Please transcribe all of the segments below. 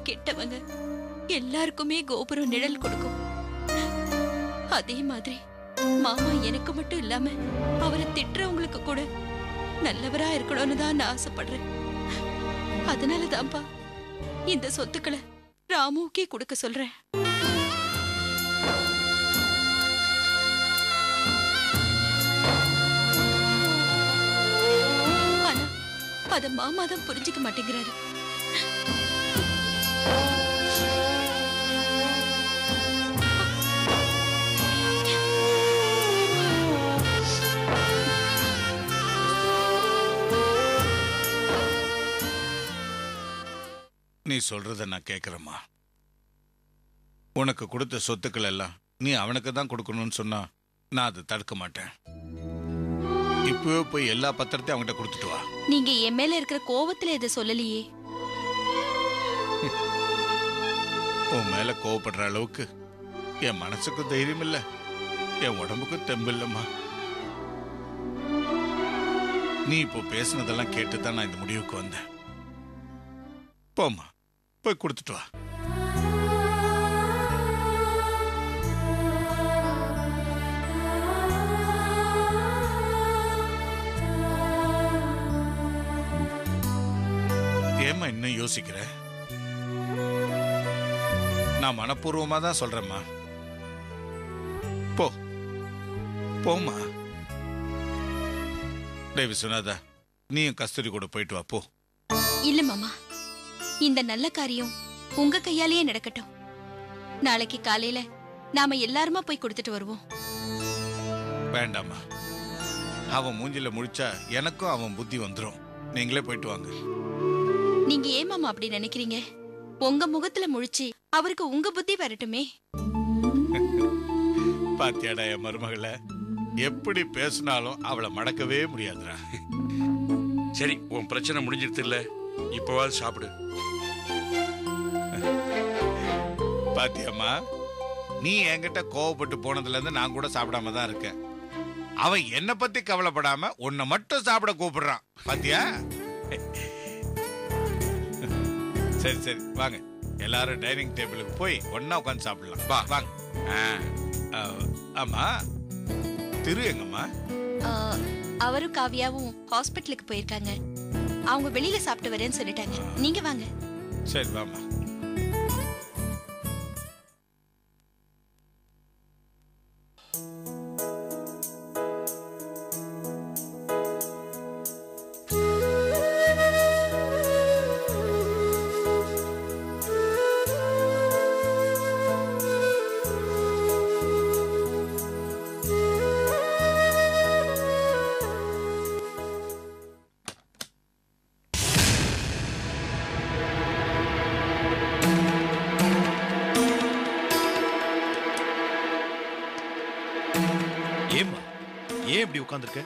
கெட்டவங்க எல்லாருக்குமே கோபுரம் நிழல் கொடுக்கும். அதே மாதிரி மாமா எனக்கு மட்டும் இல்லாம அவரை திட்டுறவங்களுக்கு கூட நல்லவரா இருக்கணும்னு தான் நான் ஆசைப்படுறேன். அதனாலதான்ப்பா இந்த சொத்துக்களை ராமுக்கே கொடுக்க சொல்றேன். ஆனா அத மாமா தான் புரிஞ்சுக்க மாட்டேங்கிறாரு. நீ சொல்றத நான் கேட்கிறேம்மா. உனக்கு கொடுத்த சொத்துக்கள் எல்லாம் நீ அவனுக்கு தான் கொடுக்கணும்னு சொன்னா நான் அதை தடுக்க மாட்டேன். இப்பவே போய் எல்லா பத்திரத்தையும் அவன்கிட்ட கொடுத்துட்டு வா. நீங்க என் மேல இருக்கிற கோவத்துல இதை சொல்லலையே. உன் மேல கோவப்படுற அளவுக்கு என் மனசுக்கு தைரியம் இல்ல, என் உடம்புக்கு தெம்பு இல்லம்மா. நீ இப்போ பேசுனதெல்லாம் கேட்டுதான் நான் இந்த முடிவுக்கு வந்தேன். போம்மா, போய் கொடுத்துட்டு வா. ஏம்மா இன்னும் யோசிக்கிற? நான் மனப்பூர்வமா தான் சொல்றேம்மா. போ, போம்மா. டேய் விஸ்வநாதா, நீயும் கஸ்தூரி கூட போயிட்டு வா. போ. இல்ல மாமா, இந்த நல்ல காரியம் உங்க கையாலேயே நடக்கட்டும். நாளைக்கு காலையில நாம எல்லாருமா போய் கொடுத்துட்டு வருவோம். வேண்டாமா, அவன் மூஞ்சில முழிச்சா எனக்கும் அவன் புத்தி வந்துடும். நீங்களே போயிட்டு வாங்க. நீங்க ஏன் மாமா அப்படி நினைக்கிறீங்க? உங்க முகத்துல முழிச்சு அவருக்கு உங்க புத்தி வரட்டுமே. பாத்தியாடா என் மருமகளை, எப்படி பேசினாலும் அவளை மடக்கவே முடியாதுடா. சரி, உன் பிரச்சனை முடிஞ்சிருது இல்ல, இப்பவாது சாப்பிடு. பாத்தியம்மா, நீ என்கிட்ட கோவப்பட்டு போனதுல இருந்து நான் கூட சாப்பிடாம தான் இருக்கேன். அவன் என்ன பத்தி கவலைப்படாம உன்னை மட்டும் சாப்பிட கூப்பிடுறான். பாத்தியா? சரி சரி வாங்க, எல்லாரும் டைனிங் டேபிளுக்கு போய் ஒன்னா உட்காந்து சாப்பிடலாம். வா வாங்க. ஆமா, திரு எங்கம்மா? அவரும் காவியாவும் ஹாஸ்பிட்டலுக்கு போயிருக்காங்க. அவங்க வெளியில சாப்பிட்டு வரேன்னு சொல்லிட்டாங்க. நீங்க வாங்க. சரி வாமா. ஏன் இப்படி உட்கார்ந்திருக்க?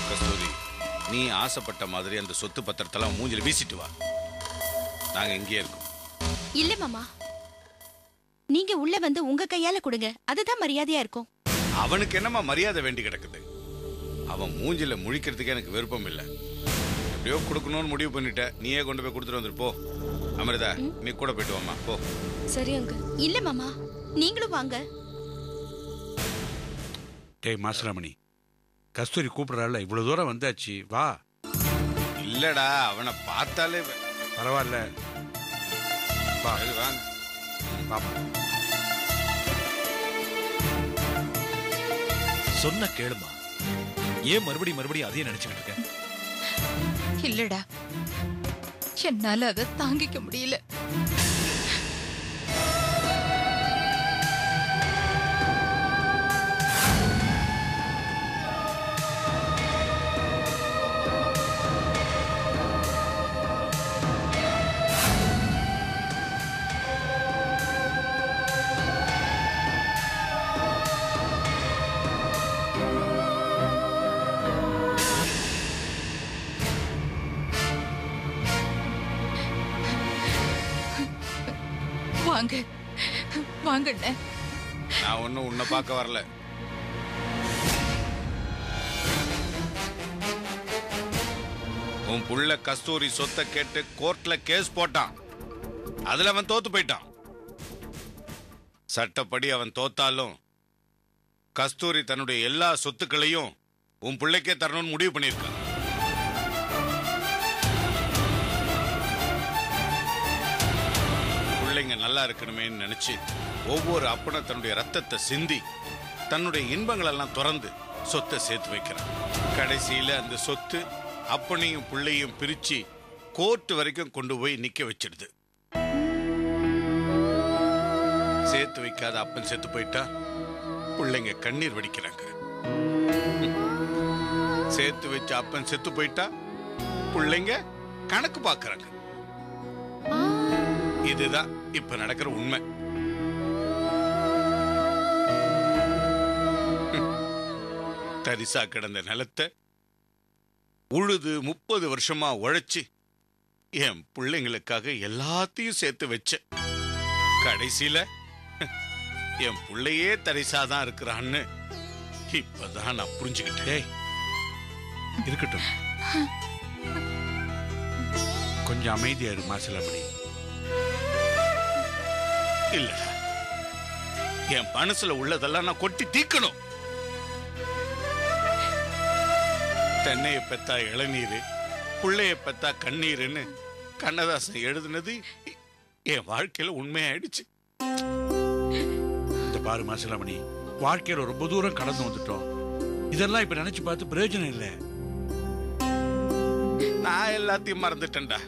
கஸ்தூரி, நீ ஆசைப்பட்ட மாதிரி அந்த சொத்து பத்திரத்தெல்லாம் மூஞ்சில வீசிட்டு வா. நாங்க இங்கே இருக்கோம். இல்ல மாமா, நீங்க உள்ள வந்து உங்க கையால கொடுங்க. அதுதான் மரியாதையா இருக்கும். அவனுக்கு என்னமா மரியாதை வேண்டி கிடக்குது? அவன் மூஞ்சில முழிக்கிறதுக்கு எனக்கு விருப்பம் இல்லை. எப்படியோ கொடுக்கணும்னு முடிவு பண்ணிட்ட, நீயே கொண்டு போய் கொடுத்துட்டு வந்துரு. போ அமிர்தா, நீ கூட போயிட்டு வாமா. போ. சரி அங்கிள். இல்ல மாமா, நீங்களும் வாங்க. டேய் மாசராமணி, கஸ்தூரி கூப்பிடுறாள், இவ்வளவு தூரம் வந்தாச்சு, வா. இல்லடா, அவனை பார்த்தாலே பரவாயில்ல, வா. வாங்க. பாப்பா, சொன்ன கேளுமா. ஏன் மறுபடியும் அதையே நினைச்சுக்கிட்டு இருக்க? இல்லடா, என்னால அதை தாங்கிக்க முடியல. வாங்க வாங்கண்ணே. நான் ஒன்னும் உன்னை பார்க்க வரல. உன் புள்ள கஸ்தூரி சொத்தை கேட்டு கோர்ட்ல கேஸ் போட்டான். அதுல அவன் தோத்து போயிட்டான். சட்டப்படி அவன் தோத்தாலும் கஸ்தூரி தன்னுடைய எல்லா சொத்துக்களையும் உன் பிள்ளைக்கே தரணும்னு முடிவு பண்ணியிருக்கான். பிள்ளைங்க நல்லா இருக்கணுமேன்னு நினைச்சு ஒவ்வொரு அப்பனும் தன்னுடைய ரத்தத்தை சிந்தி தன்னுடைய இன்பங்கள் எல்லாம் திறந்து சொத்தை சேர்த்து வைக்கிறான். கடைசியில அந்த சொத்து அப்பனையும் பிள்ளையும் பிரிச்சு கோர்ட் வரைக்கும் கொண்டு போய் நிக்க வச்சிடுது. சேர்த்து வைக்காத அப்பன் செத்து போயிட்டா பிள்ளைங்க கண்ணீர் வடிக்கிறாங்க. சேர்த்து வச்ச அப்பன் செத்து போயிட்டா பிள்ளைங்க கணக்கு பாக்குறாங்க. இதுதான் இப்ப நடக்கிற உண்மை. தரிசா கிடந்த நிலத்தை உழுது 30 வருஷமா உழைச்சு என் பிள்ளைங்களுக்காக எல்லாத்தையும் சேர்த்து வச்ச. கடைசியில என் பிள்ளையே தரிசாதான் இருக்கிறான்னு இப்பதான் நான் புரிஞ்சுக்கிட்டேன். இருக்கட்டும், கொஞ்சம் அமைதியா இரு மாசிலாமணி. இல்லடா, என் மனசுல உள்ளதெல்லாம் நான் கொட்டி தீக்கணும். தென்னைய பெத்தா இளநீர், புள்ளைய பெத்தா கண்ணீர்னு கண்ணதாசன் எழுதுனது என் வாழ்க்கையில உண்மையாயிடுச்சு. இந்த பாரு மாசிலாமணி, வாழ்க்கையில ரொம்ப தூரம் கடந்து வந்துட்டோம். இதெல்லாம் இப்ப நினைச்சு பார்த்து பிரயோஜனம் இல்லை. நான் எல்லாத்தையும் மறந்துட்டேன்டா,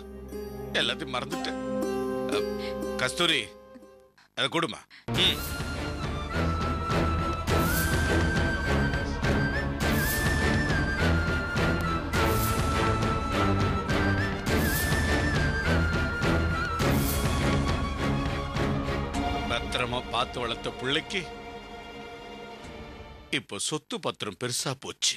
எல்லாத்தையும் மறந்துட்டேன். கஸ்தூரி, அதை கொடுமா. பத்திரமா பார்த்து வளர்த்த பிள்ளைக்கு இப்போ சொத்து பத்திரம் பெருசா போச்சு.